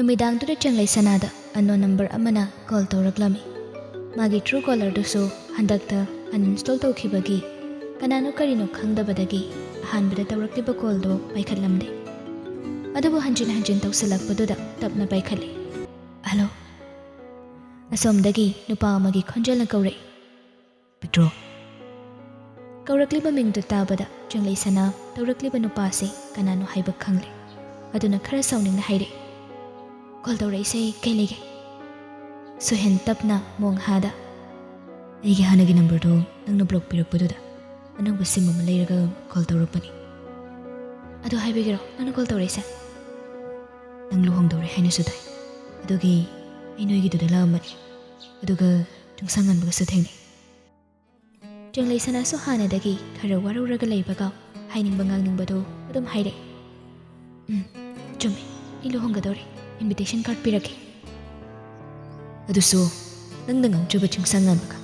नुमिदांगदुदा चंगलैसनादा unknown number अमना call तौरक्लमी मागी true collar दुसु हंदक्ता uninstall तौखिबगी कनानो करिनो खंगदबदगी अहानबदा तौरक्लिबा कॉलदो पाइखतलमदे अदुबु हंजिन हंजिन तौसलक्पदुदा तपना पाइखले hello असोमदगी नुपा अमगी खंजलना कौरे पिट्रो कौरक्लिबा मिंगदु ताबदा चंगलैसना तौरक्लिबा नुपासे कनानो हाइबा खंगले अदुना खरा साउनिंगना हाइरे call तौरैसे कैलेगे सुहेन तपना मोंगहादा एगी हानगी number दो नंगना ब्लॉक पिरकपदुदा अनंबा सिम अमा लैरगा कॉल तौरकपनी अदो हाइबेगिरो नंगना कॉल तौरैसे नंग लुहोंगदौरे हाइनसु थाइ अदोगी ऐ नोइगिदुदा लामनी अदुगा तुंगसांगनबगसु थेंगनि चंगलैसनासु हानादगी खरा वारौरगा लैबगा हाइनिंगबा ngangningबदो अदुम हाइरे चुम्मे ऐ लुहोंगदौरे invitation card pirake aduso nangna ngangchuba chingsanganbaka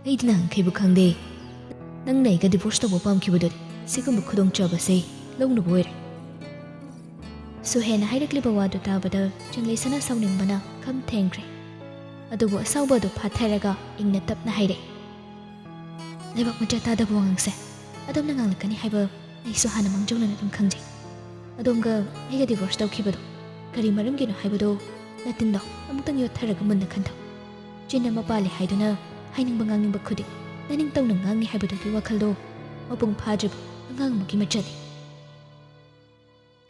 aidina khaibu khangde nangna iga divorce tobo pamkhibadu sigumba khudong chaba se longna boire so hena hairakliba wadu tabada chingleisana sauningbana kham thengre adubo asauba do phatharaga ingna tapna haire lebak macha ta da bongangse adom na nganglakani haiba aisu hana mangjongna dum khangje adomga iga divorce tawkhibadu करी मरम गिनो हाइबदो नतिंदो अमुतंग योथरग मुन्न खंथो चिन्ना मपाले हाइदुना हाइनिंग बंगांगिंग बखुदि ननिंग तौना ngangi हाइबदो की वखलदो मपुंग फाजब अंगांग मकी मचदि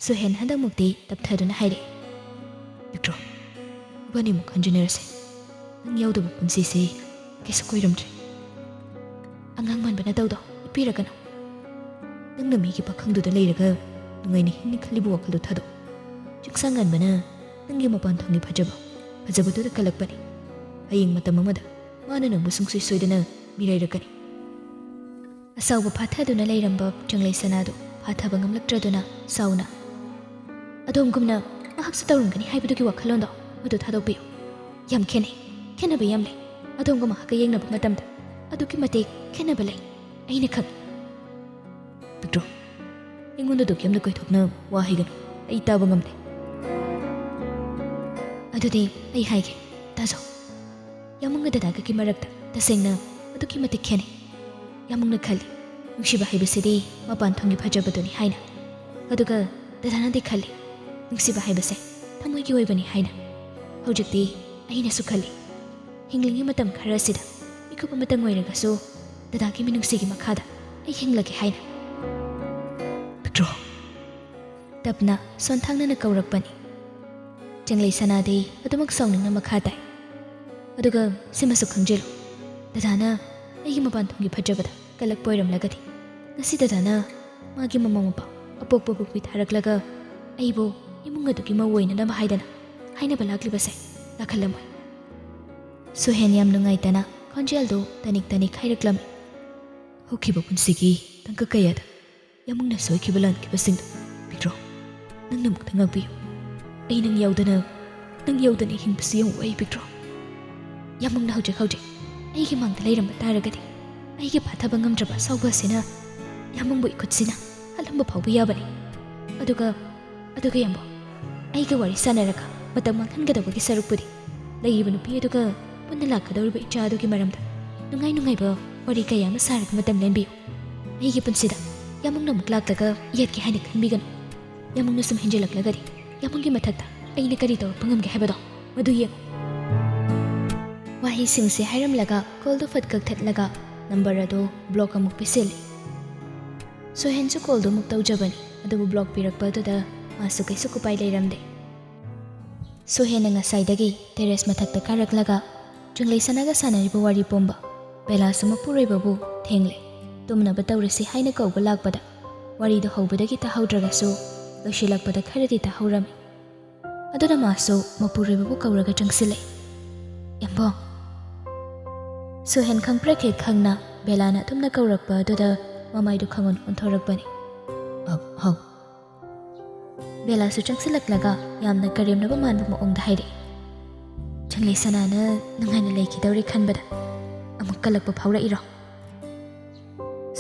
सुहेन हंदा मुक्ति तपथदुना हाइरे पिट्रो बनी मुख हंजनेरसे नंग यावदो पुंसी से case कोइरमद्रे अंगांग मनबना तौदो इपिरगनो नंग नमी की पखंगदुदा लेरगा नुंगाइनि हिन्नि खलिबु वखलदो थदो चिक्सांगनबना नंगी मपान थोंगी फजबदुदा कलकपनी हयिंग मतम अमदा माना नंबु सुंगसुइ सोइदना मिराइरकनी असाउबा फाथादुना लैरंबा चंगलैसनादो फाथाबा ngamlaktraदुना साउना अदोमगुमना महक्स तौरंगनी हाइबदुगी वखलोंदो मदु थादोपियो याम खेनबा यामले अदोमगा महक येंगनबा मतमदा अदुकी मते खेनबा लै अइना खक पिट्रो इंगोंदा दुकी यमदा कोइथोकना वाहिगनो अइ ताबा ngamde अदुदी अइ हाइगे ताजो यामुंगा ददागा की मरक्ता तसेंगना अदुकी मतिक खेने यामुंगना खली नुंसिबा हाइबसेदी मपान थोंगी फजबदुनी हाइना अदुगा ददानादि खली नुंसिबा हाइबसे थमोइगी ओइबनी हाइना हौजिक्ति अइनासु खली हिंगलिंगी मतम खरसिदा मिकुप मतम ओइरगासु ददागी मिनुंसिगी मखादा अइ हिंगलगे हाइना पिट्रो तपना सोनथांगना कौरकपनी चंगलैसनादि अदुमक साउनिंगना मखा ताइ अदुगा सिमसु खंजिलो ददाना अइगी मपान थोंगी फजबदा कलक पोइरमलगदि ngasi ददाना मागी ममा मपा अपोकपा बुकपि थारकलगा अइबो इमुंगा दुकी मवोइना नम हाइदना हाइनबा लाक्लिबसे लाखलमोइ सुहेन याम नुंगाइतना खंजेलदो तनिक हाइरक्लमी होखिबा पुंसिगी तंका कयादा यामुंगना सोइखिबा लानखिबसिंदो पिट्रो नंगना मुक्ता ngakpiyo ai nang yaudana hingbasi yung way Piktro yamang na hujik ai ki mangda layramba taragadi ai ki pathaba ngamdraba sauba sina yamang bu ikut sina halamba phawba yabani aduga yambo ai ki wari sanaraga matam manghangadaba ki sarukpudi layriba nupi aduga punna lakadawriba icha adugi maramda nungai ba wari kaya ama saraga matam lembiyo ai ki punsida yamang na muklaklaga yat ki haina khanbigano yamang na sum hinjalaklagadi यामुंगी मथक्ता अइने करी तो पंगमगे हाइबदो मदु ये वाही सिंगसे हाइरमलगा call दो फट कक्थटलगा number अदो block अमुक पिसेले सोहेनसु call दो मुक तौजबनी अदुबु block पिरकपदुदा मासु कैसु कुपाइ लैरमदे सोहेन ngasaiदगी टेरेस मथक्ता कारकलगा चंगलैसनागा सानरिबो वारी पोंबा बेलासु मपुरैबबु थेंगले तुमनबा तौरसि हाइना कौबा लाकपदा वारीदो हौबदगी ताहौद्रगासु लोशिलकपदा खरदी ताहौरमी अदुना मासु मपुरैबबु कौरगा चंगसिले यम्बो सुहेन खंगप्रखे खंगना बेलाना तुमना कौरकपा अदुदा ममाइदु खंगोन ओंथोरकपनी हौ बेलासु चंगसिलकलगा यामना करेमनबा मानबा मओंगदा हाइरे चंगलैसनाना नुंगाइना लैखिदौरे खनबदा अमुक कलकपा फावरइरो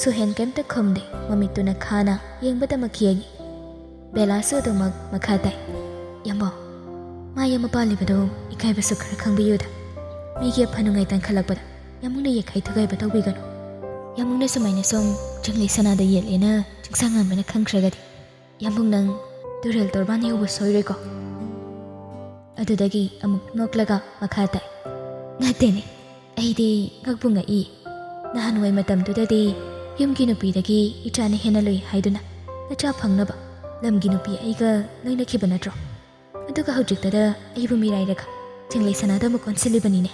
सुहेन केमता खमदे ममितुना खाना येंबदा मखियगी बेलासु दमक मखाtai yambo ꯃꯥꯏ ꯑꯃ ꯄꯥꯜꯂꯤꯕꯗꯣ ꯏꯀꯥꯏꯕꯁꯨ ꯈꯔ ꯈꯪꯕꯤꯌꯨꯗ ꯃꯤꯒꯤ ꯑꯐꯅꯨꯡꯉꯥꯏ ꯇꯥꯟꯈꯠꯂꯛꯄꯗ ꯌꯥꯝꯃꯨꯡꯅ ꯌꯦꯛꯈꯥꯏ ꯊꯨꯒꯥꯏꯕ ꯇꯧꯕꯤꯒꯅꯨ ꯌꯥꯝꯃꯨꯡꯅ ꯁꯨꯃꯥꯏꯅ ꯁꯨꯝ ꯆꯪꯂꯩ ꯁꯅꯥꯗ ꯌꯦꯠꯂꯦꯅ ꯆꯤꯡꯁꯥꯡꯉꯥꯟꯕꯅ ꯈꯪꯈ꯭ꯔꯒꯗꯤ ꯌꯥꯝꯕꯨꯡ ꯅꯪ ꯇꯨꯔꯦꯜ ꯇꯣꯔꯕꯥꯟ ꯌꯧꯕ ꯁꯣꯏꯔꯣꯏꯀꯣ ꯑꯗꯨꯗꯒꯤ ꯑꯃꯨꯛ ꯅꯣꯛꯂꯒ ꯃꯈꯥ ꯇꯥꯏ ꯅꯠꯇꯦꯅꯦ ꯑꯩꯗꯤ ꯉꯛꯄꯨ ꯉꯛꯏ ꯅꯍꯥꯟꯋꯥꯏ ꯃꯇꯝꯗꯨꯗꯗꯤ ꯌꯨꯝꯒꯤ ꯅꯨꯄꯤꯗꯒꯤ ꯏꯆꯥꯅ ꯍꯦꯟꯅ ꯂꯨꯏ ꯍꯥꯏꯗꯨꯅ ꯅꯆꯥ ꯐꯪꯅꯕ ꯂꯝꯒꯤ ꯅꯨꯄꯤ ꯑꯩꯒ ꯂꯣꯏꯅꯈꯤꯕ ꯅꯠꯇ꯭ꯔꯣ ꯑꯗꯨꯒ ꯍꯧꯖꯤꯛꯇꯗ ꯑꯩꯕꯨ ꯃꯤꯔꯥꯏꯔꯒ ꯆꯤꯡꯂꯩ ꯁꯅꯥꯗ ꯑꯃꯨꯛ ꯀꯣꯟꯁꯤꯜꯂꯤꯕꯅꯤꯅꯦ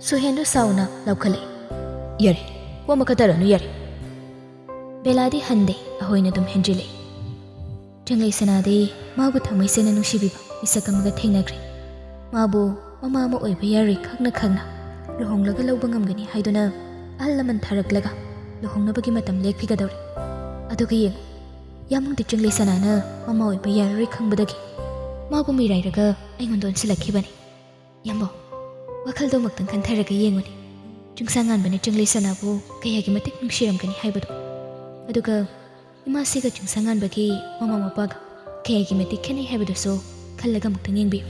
ꯁꯨꯍꯦꯟꯗꯨ ꯁꯥꯎꯅ ꯂꯥꯎꯈꯠꯂꯛꯏ ꯌꯥꯔꯦ ꯋꯥ ꯃꯈꯥ ꯇꯥꯔꯅꯨ ꯌꯥꯔꯦ ꯕꯦꯂꯥꯗꯤ ꯍꯟꯗꯦ ꯑꯍꯣꯏꯅ ꯑꯗꯨꯝ ꯍꯦꯟꯖꯤꯜꯂꯛꯏ ꯆꯤꯡꯂꯩ ꯁꯅꯥꯗꯤ ꯃꯥꯕꯨ ꯊꯃꯣꯏ ꯁꯦꯡꯅ ꯅꯨꯡꯁꯤꯕꯤꯕ ꯃꯤꯁꯛ ꯑꯃꯒ ꯊꯦꯡꯅꯈ꯭ꯔꯦ ꯃꯥꯕꯨ ꯃꯃꯥ ꯑꯃ ꯑꯣꯏꯕ ꯌꯥꯔꯣꯏ ꯈꯪꯅ ꯈꯪꯅ ꯂꯨꯍꯣꯡꯂꯒ ꯂꯧꯕ ꯉꯝꯒꯅꯤ ꯍꯥꯏꯗꯨꯅ ꯑꯍꯜ ꯂꯃꯟ ꯊꯥꯔꯛꯂꯒ ꯂꯨꯍꯣꯡꯅꯕꯒꯤ ꯃꯇꯝ ꯂꯦꯞꯈꯤꯒꯗꯧꯔꯦ ꯑꯗꯨꯒ ꯌꯦꯡꯉꯨ ꯌꯥꯝꯃꯨꯡꯗꯤ ꯆꯤꯡꯂꯩ ꯁꯅꯥꯅ ꯃꯃꯥ ꯑꯣꯏꯕ ꯌꯥꯔꯔꯣꯏ ꯈꯪꯕꯗꯒꯤ ꯃꯥꯕꯨ ꯃꯤꯔꯥꯏꯔꯒ ꯑꯩꯉꯣꯟꯗ ꯑꯣꯟꯁꯤꯜꯂꯛꯈꯤꯕꯅꯤ ꯌꯥꯝꯕꯣ ꯋꯥꯈꯜꯗꯣ ꯑꯃꯨꯛꯇꯪ ꯈꯟꯊꯔꯒ ꯌꯦꯡꯉꯨꯅꯦ ꯆꯤꯡꯁꯥꯡꯉꯥꯟꯕꯅ ꯆꯤꯡꯂꯩ ꯁꯅꯥꯕꯨ ꯀꯌꯥꯒꯤ ꯃꯇꯤꯛ ꯅꯨꯡꯁꯤꯔꯝꯒꯅꯤ ꯍꯥꯏꯕꯗꯣ ꯑꯗꯨꯒ ꯏꯃꯥꯁꯤꯒ ꯆꯤꯡꯁꯥꯡꯉꯥꯟꯕꯒꯤ ꯃꯃꯥ ꯃꯄꯥꯒ ꯀꯌꯥꯒꯤ ꯃꯇꯤꯛ ꯈꯦꯠꯅꯩ ꯍꯥꯏꯕꯗꯨꯁꯨ ꯈꯜꯂꯒ ꯑꯃꯨꯛꯇꯪ ꯌꯦꯡꯕꯤꯌꯨ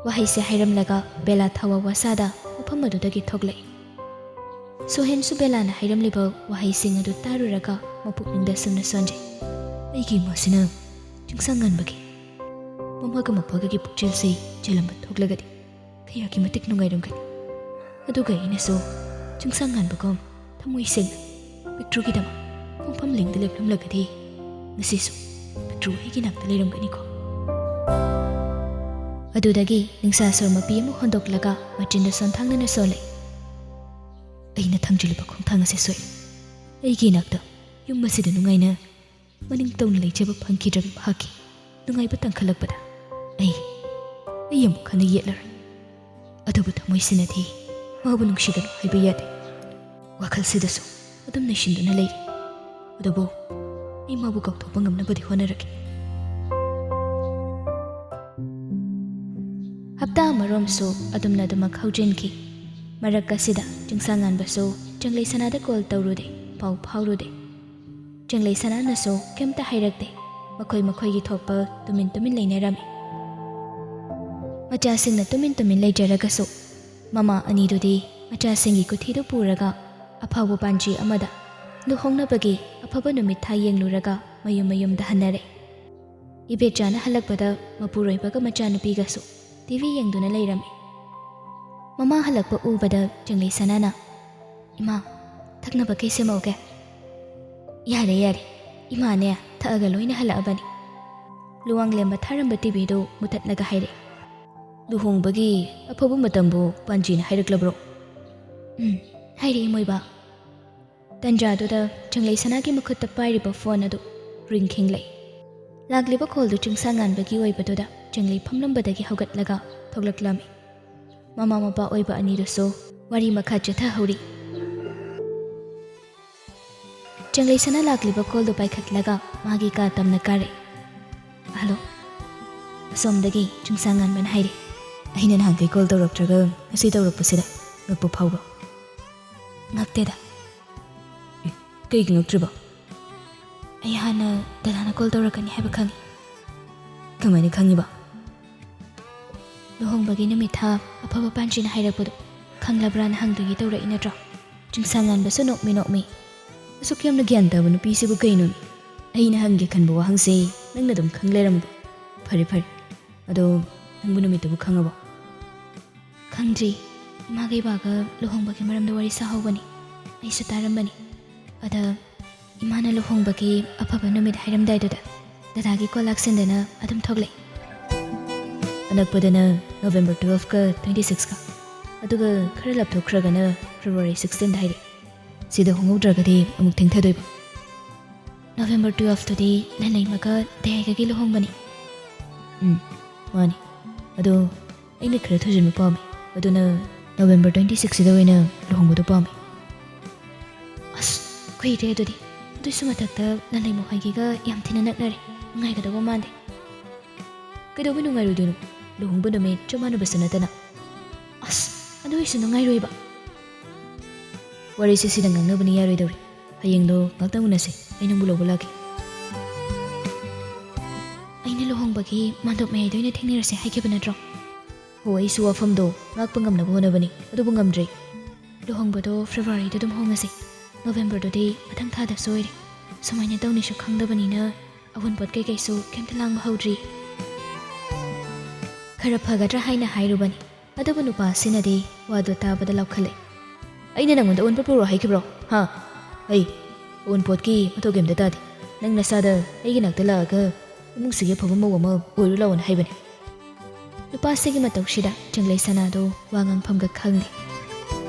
ꯋꯥꯍꯩꯁꯦ ꯍꯥꯏꯔꯝꯂꯒ ꯕꯦꯂꯥ ꯊꯋꯥ ꯋꯥꯁꯥꯗ ꯃꯐꯝ ꯑꯗꯨꯗꯒꯤ ꯊꯣꯛꯂꯛꯏ ꯁꯨꯍꯦꯟꯁꯨ ꯕꯦꯂꯥꯅ ꯍꯥꯏꯔꯝꯂꯤꯕ ꯋꯥꯍꯩꯁꯤꯡ ꯑꯗꯨ ꯇꯥꯔꯨꯔꯒ ꯃꯄꯨꯛꯅꯤꯡꯗ ꯁꯨꯝꯅ ꯁꯣꯟꯖꯩ ꯑꯩꯒꯤ ꯏꯃꯥꯁꯤꯅ ꯆꯤꯡꯁꯥꯡꯉꯥꯟꯕꯒꯤ ꯃꯃꯥꯒ ꯃꯄꯥꯒꯒꯤ ꯄꯨꯛꯆꯦꯜꯁꯤ ꯆꯦꯜꯂꯝꯕ ꯊꯣꯛꯂꯒꯗꯤ ꯀꯌꯥꯒꯤ ꯃꯇꯤꯛ ꯅꯨꯡꯉꯥꯏꯔꯝꯒꯅꯤ ꯑꯗꯨꯒ ꯑꯩꯅꯁꯨ ꯆꯤꯡꯁꯥꯡꯉꯥꯟꯕꯒꯨꯝ ꯊꯃꯣꯏ ꯁꯦꯡꯅ ꯄꯤꯛꯇ꯭ꯔꯨꯒꯤꯗꯃꯛ ꯈꯣꯡꯐꯝ ꯂꯦꯡꯗ ꯂꯦꯞꯂꯝꯂꯒꯗꯤ ꯉꯁꯤꯁꯨ ꯄꯤꯛꯇ꯭ꯔꯨ ꯑꯩꯒꯤ ꯅꯥꯛꯇ ꯂꯩꯔꯝꯒꯅꯤꯀꯣ ꯑꯗꯨꯗꯒꯤ ꯅꯤꯡꯁꯥꯁꯣꯔ ꯃꯄꯤ ꯑꯃ ꯍꯣꯟꯗꯣꯛꯂꯒ ꯃꯆꯤꯟꯗ ꯁꯣꯟꯊꯥꯡꯅꯅ ꯁꯣꯜꯂꯦ ꯑꯩꯅ ꯊꯝꯖꯤꯜꯂꯤꯕ ꯈꯣꯡꯊꯥꯡ ꯑꯁꯤ ꯁꯣꯏ ꯑꯩꯒꯤ ꯏꯅꯥꯛꯇ ꯌꯨꯝ ꯑꯁꯤꯗ ꯅꯨꯡꯉꯥꯏꯅ ꯃꯅꯤꯡ ꯇꯧꯅ ꯂꯩꯖꯕ ꯐꯪꯈꯤꯗ꯭ꯔꯕ ꯃꯍꯥꯛꯀꯤ ꯅꯨꯡꯉꯥꯏꯕ ꯇꯥꯡꯈꯠꯂꯛꯄꯗ ꯑꯩ ꯑꯃꯨꯛ ꯍꯟꯅ ꯌꯦꯠꯂꯔꯣꯏ ꯑꯗꯨꯕꯨ ꯊꯃꯣꯏꯁꯤꯅꯗꯤ ꯃꯥꯕꯨ ꯅꯨꯡꯁꯤꯒꯅꯨ ꯍꯥꯏꯕ ꯌꯥꯗꯦ ꯋꯥꯈꯜꯁꯤꯗꯁꯨ ꯑꯗꯨꯝ ꯅꯩꯁꯤꯟꯗꯨꯅ ꯂꯩꯔꯤ ꯑꯗꯨꯕꯨ ꯑꯩ ꯃꯥꯕꯨ ꯀꯥꯎꯊꯣꯛꯄ ꯉꯝꯅꯕꯗꯤ ꯍꯣꯠꯅꯔꯒꯦ ꯍꯞꯇꯥ ꯑꯃꯔꯣꯝꯁꯨ ꯑꯗꯨꯝꯅ ꯑꯗꯨꯃꯛ ꯍꯧꯖꯤꯟꯈꯤ ꯃꯔꯛ ꯑꯁꯤꯗ ꯆꯤꯡꯁꯥꯡꯉꯥꯟꯕꯁꯨ ꯆꯤꯡꯂꯩ ꯁꯅꯥꯗ ꯀꯣꯜ ꯇꯧꯔꯨꯗꯦ ꯄꯥꯎ ꯐꯥꯎꯔꯨꯗꯦ ꯆꯤꯡꯂꯩ ꯁꯅꯥꯅꯁꯨ ꯀꯩꯝꯇ ꯍꯥꯏꯔꯛꯇꯦ ꯃꯈꯣꯏꯒꯤ ꯊꯣꯛꯄ ꯇꯨꯃꯤꯟ ꯇꯨꯃꯤꯟ ꯂꯩꯅꯔꯝꯃꯤ ꯃꯆꯥꯁꯤꯡꯅ ꯇꯨꯃꯤꯟ ꯇꯨꯃꯤꯟ ꯂꯩꯖꯔꯒꯁꯨ ꯃꯃꯥ ꯑꯅꯤꯗꯨꯗꯤ ꯃꯆꯥꯁꯤꯡꯒꯤ ꯀꯨꯊꯤꯗꯨ ꯄꯨꯔꯒ ꯑꯐꯥꯎꯕ ꯄꯥꯟꯖꯤ ꯑꯃꯗ ꯂꯨꯍꯣꯡꯅꯕꯒꯤ ꯑꯐꯕ ꯅꯨꯃꯤꯠ ꯊꯥ ꯌꯦꯡꯂꯨꯔꯒ ꯃꯌꯨꯝꯗ ꯍꯟꯅꯔꯦ ꯏꯕꯦꯆꯥꯅ ꯍꯜꯂꯛꯄꯗ ꯃꯄꯨꯔꯣꯏꯕꯒ ꯃꯆꯥꯅꯨꯄꯤꯒꯁꯨ ꯇꯤꯚꯤ ꯌꯦꯡꯗꯨꯅ ꯂꯩꯔꯝꯃꯤ ꯃꯃꯥ ꯍꯜꯂꯛꯄ ꯎꯕꯗ ꯆꯤꯡꯂꯩ ꯁꯅꯥꯅ ꯏꯃꯥ ꯊꯛꯅꯕ ꯀꯩ ꯁꯦꯝꯃꯛꯎꯒꯦ ꯌꯥꯔꯦ ꯏꯃꯥꯅꯦ ꯊꯛꯑꯒ ꯂꯣꯏꯅ ꯍꯜꯂꯛꯑꯕꯅꯤ ꯂꯨꯋꯥꯡ ꯂꯦꯝꯕ ꯊꯥꯔꯝꯕ ꯇꯤꯚꯤꯗꯨ ꯃꯨꯊꯠꯂꯒ ꯍꯥꯏꯔꯛꯏ ꯂꯨꯍꯣꯡꯕꯒꯤ ꯑꯐꯕ ꯃꯇꯝꯕꯨ ꯄꯥꯟꯖꯤꯅ ꯍꯥꯏꯔꯛꯂꯕ꯭ꯔꯣ ꯍꯥꯏꯔꯛꯏ ꯃꯣꯏꯕꯥ ꯇꯟꯖꯥꯗꯨꯗ ꯆꯤꯡꯂꯩ ꯁꯅꯥꯒꯤ ꯃꯈꯨꯠꯇ ꯄꯥꯏꯔꯤꯕ ꯐꯣꯟ ꯑꯗꯨ ꯔꯤꯡ ꯈꯤꯡꯂꯛꯏ ꯂꯥꯛꯂꯤꯕ ꯀꯣꯜꯗꯨ ꯆꯤꯡꯁꯥꯡꯉꯥꯟꯕꯒꯤ ꯑꯣꯏꯕꯗꯨꯗ ꯆꯤꯡꯂꯩ ꯐꯝꯂꯝꯕꯗꯒꯤ ꯍꯧꯒꯠꯂꯒ ꯊꯣꯛꯂꯛꯂꯝꯃꯤ ꯃꯃꯥ ꯃꯄꯥ ꯑꯣꯏꯕ ꯑꯅꯤꯗꯨꯁꯨ ꯋꯥꯔꯤ ꯃꯈꯥ ꯆꯠꯊꯍꯧꯔꯤ ꯆꯤꯡꯂꯩ ꯁꯅꯥ ꯂꯥꯛꯂꯤꯕ ꯀꯣꯜꯗꯨ ꯄꯥꯏꯈꯠꯂꯒ ꯃꯥꯒꯤ ꯀꯥ ꯇꯝꯅ ꯀꯥꯔꯛꯏ ꯍꯜꯂꯣ ꯑꯁꯣꯝꯗꯒꯤ ꯆꯤꯡꯁꯥꯡꯉꯥꯟꯕꯅ ꯍꯥꯏꯔꯛꯏ ꯑꯩꯅ ꯅꯍꯥꯟꯈꯩ ꯀꯣꯜ ꯇꯧꯔꯛꯇ꯭ꯔꯒ ꯉꯁꯤ ꯇꯧꯔꯛꯄꯁꯤꯗ ꯉꯛꯄ ꯐꯥꯎꯕ꯭ꯔꯣ ꯉꯛꯇꯦꯗ ꯀꯩꯒꯤ ꯉꯛꯇ꯭ꯔꯤꯕ ꯑꯩ ꯍꯥꯟꯅ ꯗꯗꯥꯅ ꯀꯣꯜ ꯇꯧꯔꯛꯀꯅꯤ ꯍꯥꯏꯕ ꯈꯪꯉꯤ ꯀꯃꯥꯏꯅ ꯈꯪꯉꯤꯕ ꯂꯨꯍꯣꯡꯕꯒꯤ ꯅꯨꯃꯤꯠ ꯊꯥ ꯑꯐꯕ ꯄꯥꯟꯖꯤꯅ ꯍꯥꯏꯔꯛꯄꯗꯣ ꯈꯪꯂꯕ꯭ꯔꯥꯅ ꯍꯪꯗꯣꯏꯒꯤ ꯇꯧꯔꯛꯏ ꯅꯠꯇ꯭ꯔꯣ ꯆꯤꯡꯁꯥꯡꯉꯥꯟꯕꯁꯨ ꯅꯣꯛꯃꯤ ꯑꯁꯨꯛ ꯌꯥꯝꯅ ꯒ꯭ꯌꯥꯟ ꯇꯥꯕ ꯅꯨꯄꯤꯁꯤꯕꯨ ꯀꯩꯅꯣꯅꯤ ꯑꯩꯅ ꯍꯪꯒꯦ ꯈꯟꯕ ꯋꯥꯍꯪꯁꯦ ꯅꯪꯅ ꯑꯗꯨꯝ ꯈꯪ ꯂꯩꯔꯝꯕ ꯐꯔꯦ ꯑꯗꯣ ꯅꯪꯕꯨ ꯅꯨꯃꯤꯠꯇꯨꯕꯨ ꯈꯪꯉꯕꯣ ꯈꯪꯗ꯭ꯔꯤ ꯏꯃꯥꯒ ꯏꯕꯥꯒ ꯂꯨꯍꯣꯡꯕꯒꯤ ꯃꯔꯝꯗ ꯋꯥꯔꯤ ꯁꯥꯍꯧꯕꯅꯤ ꯑꯩꯁꯨ ꯇꯥꯔꯝꯕꯅꯤ ꯑꯗ ꯏꯃꯥꯅ ꯂꯨꯍꯣꯡꯕꯒꯤ ꯑꯐꯕ ꯅꯨꯃꯤꯠ ꯍꯥꯏꯔꯝꯗꯥꯏꯗꯨꯗ ꯗꯗꯥꯒꯤ ꯀꯣꯜ ꯂꯥꯛꯁꯤꯟꯗꯅ ꯑꯗꯨꯝ ꯊꯣꯛꯂꯛꯏ ꯑꯅꯛꯄꯗꯅ November 12ꯒ 26ꯒ ꯑꯗꯨꯒ ꯈꯔ ꯂꯥꯞꯊꯣꯛꯈ꯭ꯔꯒꯅ February 16ꯗ ꯍꯥꯏꯔꯛꯏ ꯁꯤꯗ ꯍꯣꯡꯍꯧꯗ꯭ꯔꯒꯗꯤ ꯑꯃꯨꯛ ꯊꯦꯡꯊꯗꯣꯏꯕ November 12ꯇꯨꯗꯤ ꯂꯟꯂꯩꯃꯒ ꯗꯌꯥꯏꯒꯒꯤ ꯂꯨꯍꯣꯡꯕꯅꯤ ꯃꯥꯅꯤ ꯑꯗꯣ ꯑꯩꯅ ꯈꯔ ꯊꯨꯖꯤꯟꯕ ꯄꯥꯝꯃꯤ ꯑꯗꯨꯅ November 26ꯁꯤꯗ ꯑꯣꯏꯅ ꯂꯨꯍꯣꯡꯕꯗꯣ ꯄꯥꯝꯃꯤ ꯑꯁ ꯀꯨꯏꯔꯦ ꯑꯗꯨꯏꯁꯨ ꯃꯊꯛꯇ ꯂꯟꯂꯩꯃ ꯍꯣꯏꯒꯤꯒ ꯌꯥꯝ ꯊꯤꯅ ꯅꯛꯅꯔꯦ ꯅꯨꯡꯉꯥꯏꯒꯗꯧꯕ ꯃꯥꯟꯗꯦ ꯀꯩꯗꯧꯕ ꯅꯨꯡꯉꯥꯏꯔꯣꯏꯗꯣꯏꯅꯣ ꯂꯨꯍꯣꯡꯕ ꯅꯨꯃꯤꯠ ꯆꯞ ꯃꯥꯟꯅꯕꯁꯨ ꯅꯠꯇꯅ ꯑꯁ ꯑꯗꯨ ꯑꯣꯏꯁꯨ ꯅꯨꯡꯉꯥꯏꯔꯣꯏꯕ ꯋꯥꯔꯤꯁꯦ ꯁꯤꯗ ꯉꯥꯡꯅꯕꯅꯤ ꯌꯥꯔꯣꯏꯗꯧꯔꯤ ꯍꯌꯦꯡꯗꯣ ꯉꯥꯛꯇꯪ ꯎꯅꯁꯦ ꯑꯩ ꯅꯪꯕꯨ ꯂꯧꯕ ꯂꯥꯛꯀꯦ ꯑꯩ ꯑꯩꯅ ꯂꯨꯍꯣꯡꯕꯒꯤ ꯃꯥꯟꯗꯣꯞ ꯃꯌꯥꯏꯗ ꯑꯣꯏꯅ ꯊꯦꯡꯅꯔꯁꯦ ꯍꯥꯏꯈꯤꯕ ꯅꯠꯇ꯭ꯔꯣ? ꯍꯣ ꯑꯩꯁꯨ ꯋꯥꯐꯝꯗꯣ ꯉꯥꯛꯄ ꯉꯝꯅꯕ ꯍꯣꯠꯅꯕꯅꯤ ꯑꯗꯨꯕꯨ ꯉꯝꯗ꯭ꯔꯦ꯫ ꯂꯨꯍꯣꯡꯕꯗꯣ ꯐꯦꯕ꯭ꯔꯨꯋꯥꯔꯤꯗ ꯑꯗꯨꯝ ꯍꯣꯡꯉꯁꯤ꯫ ꯅꯣꯕꯦꯝꯕꯔꯗꯨꯗꯤ ꯃꯊꯪ ꯊꯥꯗꯁꯨ ꯑꯣꯏꯔꯦ꯫ ꯁꯨꯃꯥꯏꯅ ꯇꯧꯅꯤꯁꯨ ꯈꯪꯗꯕꯅꯤꯅ ꯑꯋꯨꯟꯄꯣꯠ ꯀꯩꯀꯩꯁꯨ ꯀꯩꯝꯇ ꯂꯥꯡꯕ ꯍꯧꯗ꯭ꯔꯤ꯫ ꯈꯔ ꯐꯒꯗ꯭ꯔꯥ ꯍꯥꯏꯅ ꯍꯥꯏꯔꯨꯕꯅꯤ ꯑꯗꯨꯕꯨ ꯅꯨꯄꯥꯁꯤꯅꯗꯤ ꯋꯥꯗꯨ ꯇꯥꯕꯗ ꯂꯥꯎꯈꯠꯂꯦ꯫ ꯑꯩꯅ ꯅꯪꯉꯣꯟꯗ ꯑꯋꯨꯟꯄꯣꯠ ꯄꯨꯔꯛꯑꯣ ꯍꯥꯏꯈꯤꯕ꯭ꯔꯣ? ꯍꯥ? ꯑꯩ ꯑꯋꯨꯟꯄꯣꯠꯀꯤ ꯃꯊꯧ ꯀꯩꯝꯇ ꯇꯥꯗꯦ꯫ ꯅꯪ ꯅꯁꯥꯗ ꯑꯩꯒꯤ ꯅꯥꯛꯇ ꯂꯥꯛꯑꯒ ꯏꯃꯨꯡꯁꯤꯒꯤ ꯑꯐꯕ ꯃꯧ ꯑꯃ ꯑꯣꯏꯔꯨ ꯂꯥꯎꯅ ꯍꯥꯏꯕꯅꯤ꯫ ꯅꯨꯄꯥꯁꯤꯒꯤ ꯃꯇꯧꯁꯤꯗ ꯆꯪꯂꯩ ꯁꯅꯥꯗꯣ ꯋꯥ ꯉꯥꯡꯐꯝꯒ ꯈꯪꯗꯦ꯫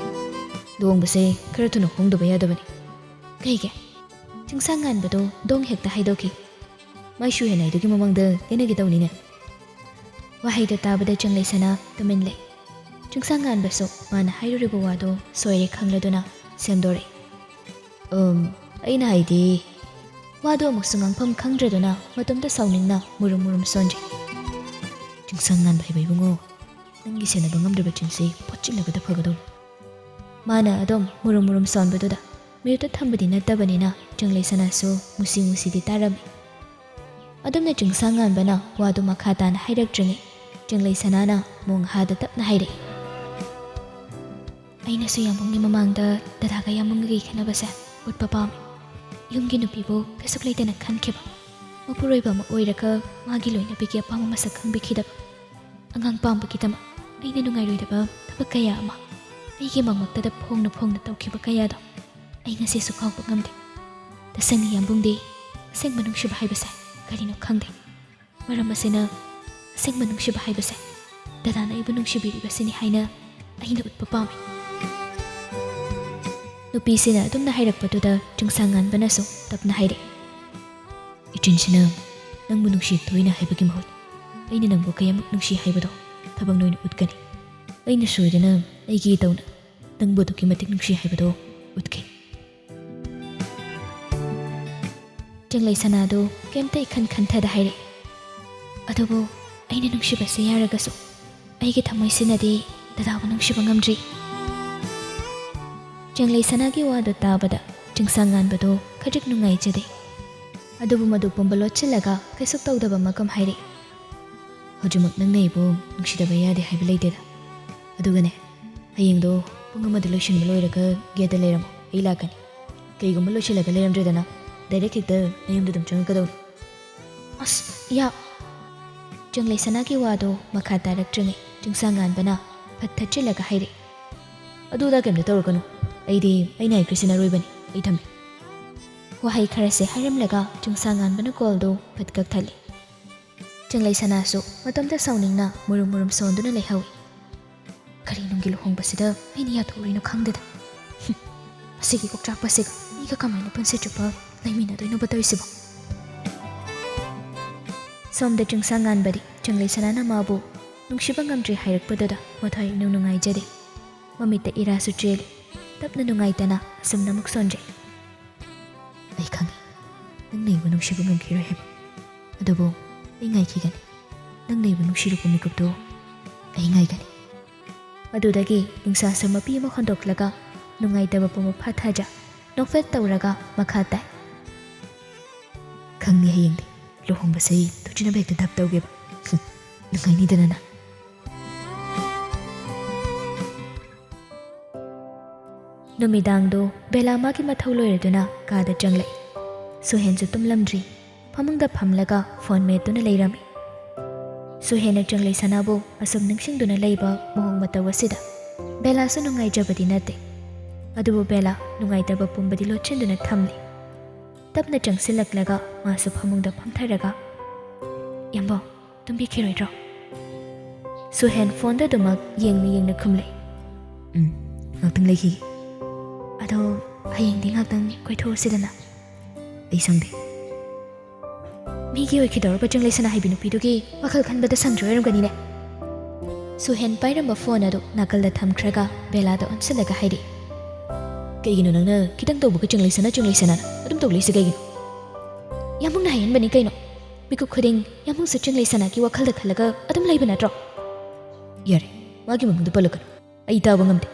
ꯂꯨꯍꯣꯡꯕꯁꯦ ꯈꯔ ꯊꯨꯅ ꯍꯣꯡꯗꯕ ꯌꯥꯗꯕꯅꯤ꯫ ꯀꯩꯒꯤ? ꯆꯤꯡꯁꯥꯡ ꯉꯥꯟꯕꯗꯣ ꯗꯣꯡ ꯍꯦꯛꯇ ꯍꯥꯏꯗꯣꯛꯈꯤ꯫ ꯃꯥꯏꯁꯨ ꯍꯦꯟꯅꯥꯏꯗꯨꯒꯤ ꯃꯃꯥꯡꯗ ꯌꯦꯟꯅꯒꯦ ꯇꯧꯅꯤꯅꯦ꯫ ꯋꯥꯍꯩꯗꯣ ꯇꯥꯕꯗ ꯆꯪꯂꯩ ꯁꯅꯥ ꯇꯨꯃꯤꯟ ꯂꯩ꯫ ꯆꯤꯡꯁꯥꯡ ꯉꯥꯟꯕꯁꯨ ꯃꯥꯅ ꯍꯥꯏꯔꯨꯔꯤꯕ ꯋꯥꯗꯣ ꯁꯣꯏꯔꯦ ꯈꯪꯂꯗꯨꯅ ꯁꯦꯝꯗꯣꯔꯛꯏ꯫ ꯑꯩꯅ ꯍꯥꯏꯗꯤ ꯋꯥꯗꯣ ꯑꯃꯨꯛꯁꯨ ꯉꯥꯡꯐꯝ ꯈꯪꯗ꯭ꯔꯗꯨꯅ ꯃꯇꯣꯝꯇ ꯁꯥꯎꯅꯤꯡꯅ ꯃꯨꯔꯨꯝ ꯃꯨꯔꯨꯝ ꯁꯣꯟꯖꯩ꯫ ꯆꯤꯡꯁꯥꯡ ꯉꯥꯟꯕ ꯍꯥꯏꯕ ꯏꯕꯨꯡꯉꯣ, ꯅꯪꯒꯤ ꯁꯦꯟꯅꯕ ꯉꯝꯗ꯭ꯔꯕ ꯆꯤꯟꯁꯤ ꯐꯣꯠꯆꯤꯜꯂꯕꯗ ꯐꯒꯗꯧꯅꯤ꯫ ꯃꯥꯅ ꯑꯗꯨꯝ ꯃꯨꯔꯨꯝ ꯃꯨꯔꯨꯝ ꯁꯣꯟꯕꯗꯨꯗ ꯃꯤꯌꯨꯠꯇ ꯊꯝꯕꯗꯤ ꯅꯠꯇꯕꯅꯤꯅ ꯆꯪꯂꯩ ꯁꯅꯥꯁꯨ ꯃꯨꯁꯤ ꯃꯨꯁꯤꯗꯤ ꯇꯥꯔꯝꯃꯤ꯫ ꯑꯗꯨꯝꯅ ꯆꯤꯡꯁꯥꯡ ꯉꯥꯟꯕꯅ ꯋꯥꯗꯨ ꯃꯈꯥ ꯇꯥꯅ ꯍꯥꯏꯔꯛꯇ꯭ꯔꯤꯉꯩ ꯆꯪꯂꯩ ꯁꯅꯥꯅ ꯃꯣꯡꯍꯥꯗ ꯇꯞꯅ ꯍꯥꯏꯔꯛꯏ꯫ ꯑꯩꯅꯁꯨ ꯌꯥꯝꯕꯨꯡꯒꯤ ꯃꯃꯥꯡꯗ ꯗꯗꯥꯒ ꯌꯥꯝꯕꯨꯡꯒꯒꯤ ꯈꯦꯠꯅꯕꯁꯦ ꯎꯠꯄ ꯄꯥꯝꯃꯤ꯫ ꯌꯨꯝꯒꯤ ꯅꯨꯄꯤꯕꯨ ꯀꯩꯁꯨ ꯂꯩꯇꯅ ꯈꯟꯈꯤꯕ, ꯃꯄꯨꯔꯣꯏꯕ ꯑꯃ ꯑꯣꯏꯔꯒ ꯃꯥꯒꯤ ꯂꯣꯏꯅꯕꯤꯒꯤ ꯑꯄꯥꯝꯕ ꯃꯁꯛ ꯈꯪꯕꯤꯈꯤꯗꯕ, ꯑꯉꯥꯡ ꯄꯥꯝꯕꯒꯤꯗꯃꯛ ꯑꯩꯅ ꯅꯨꯡꯉꯥꯏꯔꯣꯏꯗꯕ ꯊꯕꯛ ꯀꯌꯥ ꯑꯃ ꯑꯩꯒꯤ ꯃꯉꯛꯇꯗ ꯐꯣꯡꯅ ꯐꯣꯡꯅ ꯇꯧꯈꯤꯕ ꯀꯌꯥꯗꯣ ꯑꯩ ꯉꯁꯤꯁꯨ ꯀꯥꯎꯕ ꯉꯝꯗꯦ꯫ ꯇꯁꯦꯡꯅ ꯌꯥꯝꯕꯨꯡꯗꯤ ꯑꯁꯦꯡꯕ ꯅꯨꯡꯁꯤꯕ ꯍꯥꯏꯕꯁꯦ ꯀꯔꯤꯅꯣ ꯈꯪꯗꯦ꯫ ꯃꯔꯝ ꯑꯁꯤꯅ ꯑꯁꯦꯡꯕ ꯅꯨꯡꯁꯤꯕ ꯍꯥꯏꯕꯁꯦ ꯗꯗꯥꯅ ꯑꯩꯕꯨ ꯅꯨꯡꯁꯤꯕꯤꯔꯤꯕꯁꯤꯅꯤ ꯍꯥꯏꯅ ꯑꯩꯅ ꯎꯠꯄ ꯄꯥꯝꯃꯤ꯫ ꯅꯨꯄꯤꯁꯤꯅ ꯑꯗꯨꯝꯅ ꯍꯥꯏꯔꯛꯄꯗꯨꯗ ꯆꯤꯡꯁꯥꯡ ꯉꯥꯟꯕꯅꯁꯨ ꯇꯞꯅ ꯍꯥꯏꯔꯛꯏ꯫ ꯏꯆꯤꯟꯁꯤꯅ ꯅꯪꯕꯨ ꯅꯨꯡꯁꯤ ꯇꯣꯏꯅ ꯍꯥꯏꯕꯒꯤ ꯃꯍꯨꯠ ꯑꯩꯅ ꯅꯪꯕꯨ ꯀꯌꯥꯃꯨꯛ ꯅꯨꯡꯁꯤ ꯍꯥꯏꯕꯗꯣ ꯊꯕꯛ ꯑꯣꯏꯅ ꯎꯠꯀꯅꯤ꯫ ꯑꯩꯅ ꯁꯣꯏꯗꯅ ꯑꯩꯒꯤ ꯏꯇꯧꯅ ꯅꯪꯕꯨ ꯑꯗꯨꯛꯀꯤ ꯃꯇꯤꯛ ꯅꯨꯡꯁꯤ ꯍꯥꯏꯕꯗꯣ ꯎꯠꯈꯤ꯫ ꯆꯪꯂꯩ ꯁꯅꯥꯗꯣ ꯀꯩꯝꯇ ꯏꯈꯟ ꯈꯟꯊꯗ ꯍꯥꯏꯔꯛꯏ꯫ ꯑꯗꯨꯕꯨ ꯑꯩꯅ ꯅꯨꯡꯁꯤꯕꯁꯦ ꯌꯥꯔꯒꯁꯨ ꯑꯩꯒꯤ ꯊꯃꯣꯏꯁꯤꯅꯗꯤ ꯗꯗꯥꯕꯨ ꯅꯨꯡꯁꯤꯕ ꯉꯝꯗ꯭ꯔꯤ꯫ ꯆꯪꯂꯩ ꯁꯅꯥꯒꯤ ꯋꯥꯗꯨ ꯇꯥꯕꯗ ꯆꯤꯡꯁꯥꯡ ꯉꯥꯟꯕꯗꯣ ꯈꯖꯤꯛ ꯅꯨꯡꯉꯥꯏꯖꯗꯦ꯫ ꯑꯗꯨꯕꯨ ꯃꯗꯨ ꯄꯨꯝꯕ ꯂꯣꯠꯁꯤꯜꯂꯒ ꯀꯩꯁꯨ ꯇꯧꯗꯕ ꯃꯀꯝ ꯍꯥꯏꯔꯛꯏ꯫ ꯍꯧꯖꯤꯛꯃꯛ ꯅꯪꯅ ꯑꯩꯕꯨ ꯅꯨꯡꯁꯤꯗꯕ ꯌꯥꯗꯦ ꯍꯥꯏꯕ ꯂꯩꯇꯦꯗ꯫ ꯑꯗꯨꯒꯅꯦ, ꯍꯌꯦꯡꯗꯣ ꯄꯨꯡ 1ꯗ ꯂꯣꯏꯁꯤꯟꯕ ꯂꯣꯏꯔꯒ ꯒꯦꯠꯇ ꯂꯩꯔꯝꯃꯣ, ꯑꯩ ꯂꯥꯛꯀꯅꯤ꯫ ꯀꯩꯒꯨꯝꯕ ꯂꯣꯏꯁꯤꯜꯂꯒ ꯂꯩꯔꯝꯗ꯭ꯔꯦꯗꯅ ꯗꯥꯏꯔꯦꯛ ꯍꯦꯛꯇ ꯅꯌꯨꯝꯗ ꯑꯗꯨꯝ ꯆꯪꯉꯛꯀꯗꯧꯅꯤ꯫ ꯑꯁ ꯆꯪꯂꯩ ꯁꯅꯥꯒꯤ ꯋꯥꯗꯣ ꯃꯈꯥ ꯇꯥꯔꯛꯇ꯭ꯔꯤꯉꯩ ꯆꯤꯡꯁꯥꯡ ꯉꯥꯟꯕꯅ ꯐꯠ ꯊꯠꯆꯤꯜꯂꯒ ꯍꯥꯏꯔꯛꯏ꯫ ꯑꯗꯨꯗ ꯀꯩꯝꯇ ꯇꯧꯔꯛꯀꯅꯨ, ꯑꯩꯅ ꯍꯥꯏꯈ꯭ꯔꯤꯁꯤꯅ ꯑꯔꯣꯏꯕꯅꯤ, ꯑꯩ ꯊꯝꯃꯦ꯫ ꯋꯥꯍꯩ ꯈꯔꯁꯦ ꯍꯥꯏꯔꯝꯂꯒ ꯆꯤꯡꯁꯥꯡ ꯉꯥꯟꯕꯅ ꯀꯣꯜꯗꯣ ꯐꯠ ꯀꯛꯊꯠꯂꯤ꯫ ꯆꯪꯂꯩ ꯁꯅꯥꯁꯨ ꯃꯇꯣꯝꯇ ꯁꯥꯎꯅꯤꯡꯅ ꯃꯨꯔꯨꯝ ꯃꯨꯔꯨꯝ ꯁꯣꯟꯗꯨꯅ ꯂꯩꯍꯧꯏ꯫ ꯀꯔꯤꯅꯨꯡꯒꯤ ꯂꯨꯍꯣꯡꯕꯁꯤꯗ ꯑꯩꯅ ꯌꯥꯊꯣꯛꯎꯔꯤꯅꯣ ꯈꯪꯗꯦꯗ꯫ ꯑꯁꯤꯒꯤ ꯀꯣꯛꯆꯥꯛꯄꯁꯤꯒ ꯑꯩꯒ ꯀꯃꯥꯏꯅ ꯄꯨꯟꯁꯤ ꯆꯨꯞꯄ ꯂꯩꯃꯤꯟꯅꯗꯣꯏꯅꯣꯕ ꯇꯧꯔꯤꯁꯤꯕꯣ? ꯁꯣꯝꯗ ꯆꯤꯡꯁꯥꯡ ꯉꯥꯟꯕꯗꯤ ꯆꯪꯂꯩ ꯁꯅꯥꯅ ꯃꯥꯕꯨ ꯅꯨꯡꯁꯤꯕ ꯉꯝꯗ꯭ꯔꯤ ꯍꯥꯏꯔꯛꯄꯗꯨꯗ ꯃꯊ꯭ꯋꯥꯏ ꯏꯅꯨꯡ ꯅꯨꯡꯉꯥꯏꯖꯗꯦ꯫ ꯃꯃꯤꯠꯇ ꯏꯔꯥꯁꯨ ꯆꯦꯜꯂꯤ꯫ ꯇꯞꯅ ꯅꯨꯡꯉꯥꯏꯇꯅ ꯑꯁꯨꯝꯅ ꯑꯃꯨꯛ ꯁꯣꯟꯖꯩ꯫ ꯑꯩ ꯈꯪꯉꯤ ꯅꯪꯅ ꯑꯩꯕꯨ ꯅꯨꯡꯁꯤꯕ ꯉꯝꯈꯤꯔꯣꯏ ꯍꯥꯏꯕ, ꯑꯗꯨꯕꯨ ꯑꯩ ꯉꯥꯏꯈꯤꯒꯅꯤ꯫ ꯅꯪꯅ ꯑꯩꯕꯨ ꯅꯨꯡꯁꯤꯔꯨꯕ ꯃꯤꯀꯨꯞꯇꯣ ꯑꯩ ꯉꯥꯏꯒꯅꯤ꯫ ꯑꯗꯨꯗꯒꯤ ꯅꯨꯡꯁꯥꯁꯨ ꯃꯄꯤ ꯑꯃ ꯍꯣꯟꯗꯣꯛꯂꯒ ꯅꯨꯡꯉꯥꯏꯇꯕ ꯄꯨꯝꯕ ꯐꯥꯊꯖ ꯅꯣꯛꯐꯦꯠ ꯇꯧꯔꯒ ꯃꯈꯥ ꯇꯥꯏ꯫ ꯈꯪꯅꯤ ꯍꯌꯦꯡꯗꯤ ꯂꯨꯍꯣꯡꯕꯁꯦ ꯊꯨꯖꯤꯟꯅꯕ ꯍꯦꯛꯇ ꯙꯞ ꯇꯧꯒꯦꯕ, ꯅꯨꯡꯉꯥꯏꯅꯤꯗꯅ ꯅꯪ꯫ ꯅꯨꯃꯤꯗꯥꯡꯗꯣ ꯕꯦꯂꯥ ꯃꯥꯒꯤ ꯃꯊꯧ ꯂꯣꯏꯔꯗꯨꯅ ꯀꯥꯗ ꯆꯪꯂꯛꯏ꯫ ꯁꯨꯍꯦꯟꯁꯨ ꯇꯨꯝꯂꯝꯗ꯭ꯔꯤ, ꯐꯃꯨꯡꯗ ꯐꯝꯂꯒ ꯐꯣꯟ ꯃꯦꯠꯇꯨꯅ ꯂꯩꯔꯝꯃꯤ꯫ ꯁꯨꯍꯦꯟꯅ ꯆꯪꯂꯩ ꯁꯅꯥꯕꯨ ꯑꯁꯨꯝ ꯅꯤꯡꯁꯤꯡꯗꯨꯅ ꯂꯩꯕ ꯃꯑꯣꯡ ꯃꯇꯧ ꯑꯁꯤꯗ ꯕꯦꯂꯥꯁꯨ ꯅꯨꯡꯉꯥꯏꯖꯕꯗꯤ ꯅꯠꯇꯦ꯫ ꯑꯗꯨꯕꯨ ꯕꯦꯂꯥ ꯅꯨꯡꯉꯥꯏꯇꯕ ꯄꯨꯝꯕꯗꯤ ꯂꯣꯠꯁꯤꯟꯗꯨꯅ ꯊꯝꯂꯤ꯫ ꯇꯞꯅ ꯆꯪꯁꯤꯜꯂꯛꯂꯒ ꯃꯥꯁꯨ ꯐꯃꯨꯡꯗ ꯐꯝꯊꯔꯒ, ꯌꯥꯝꯕꯣ ꯇꯨꯝꯕꯤꯈꯤꯔꯣꯏꯗ꯭ꯔꯣ? ꯁꯨꯍꯦꯟ ꯐꯣꯟꯗ ꯑꯗꯨꯃꯛ ꯌꯦꯡꯅ ꯈꯨꯝꯂꯛꯏ꯫ ꯉꯥꯛꯇꯪ ꯂꯩꯈꯤꯒꯦ꯫ ꯑꯗꯣ ꯍꯌꯦꯡꯗꯤ ꯉꯥꯛꯇꯪ ꯀꯣꯏꯊꯣꯛꯎꯁꯤꯗꯅ꯫ ꯑꯩ ꯁꯪꯗꯦ꯫ ꯃꯤꯒꯤ ꯑꯣꯏꯈꯤꯗꯧꯔꯕ ꯆꯪꯂꯩ ꯁꯅꯥ ꯍꯥꯏꯕꯤ ꯅꯨꯄꯤꯗꯨꯒꯤ ꯋꯥꯈꯜ ꯈꯟꯕꯗ ꯁꯪꯗ꯭ꯔꯦ ꯑꯣꯏꯔꯝꯒꯅꯤꯅꯦ꯫ ꯁꯨꯍꯦꯟ ꯄꯥꯏꯔꯝꯕ ꯐꯣꯟ ꯑꯗꯨ ꯅꯥꯀꯜꯗ ꯊꯝꯈ꯭ꯔꯒ ꯕꯦꯂꯥꯗ ꯑꯣꯟꯁꯤꯜꯂꯒ ꯍꯥꯏꯔꯛꯏ꯫ ꯀꯩꯒꯤꯅꯣ ꯅꯪꯅ ꯈꯤꯇꯪ ꯇꯧꯕꯒ ꯆꯪꯂꯩ ꯁꯅꯥꯅ ꯑꯗꯨꯝ ꯇꯧꯂꯩꯁꯤ ꯀꯩꯒꯤꯅꯣ? ꯌꯥꯝꯕꯨꯡꯅ ꯍꯥꯏꯍꯟꯕꯅꯤ ꯀꯩꯅꯣ꯫ ꯃꯤꯀꯨꯞ ꯈꯨꯗꯤꯡ ꯌꯥꯝꯕꯨꯡꯁꯨ ꯆꯪꯂꯩ ꯁꯅꯥꯒꯤ ꯋꯥꯈꯜꯗ ꯈꯜꯂꯒ ꯑꯗꯨꯝ ꯂꯩꯕ ꯅꯠꯇ꯭ꯔꯣ? ꯌꯥꯔꯦ, ꯃꯥꯒꯤ ꯃꯃꯤꯡꯗꯣ ꯄꯜꯂꯛꯀꯅꯨ, ꯑꯩ ꯇꯥꯕ ꯉꯝꯗꯦ꯫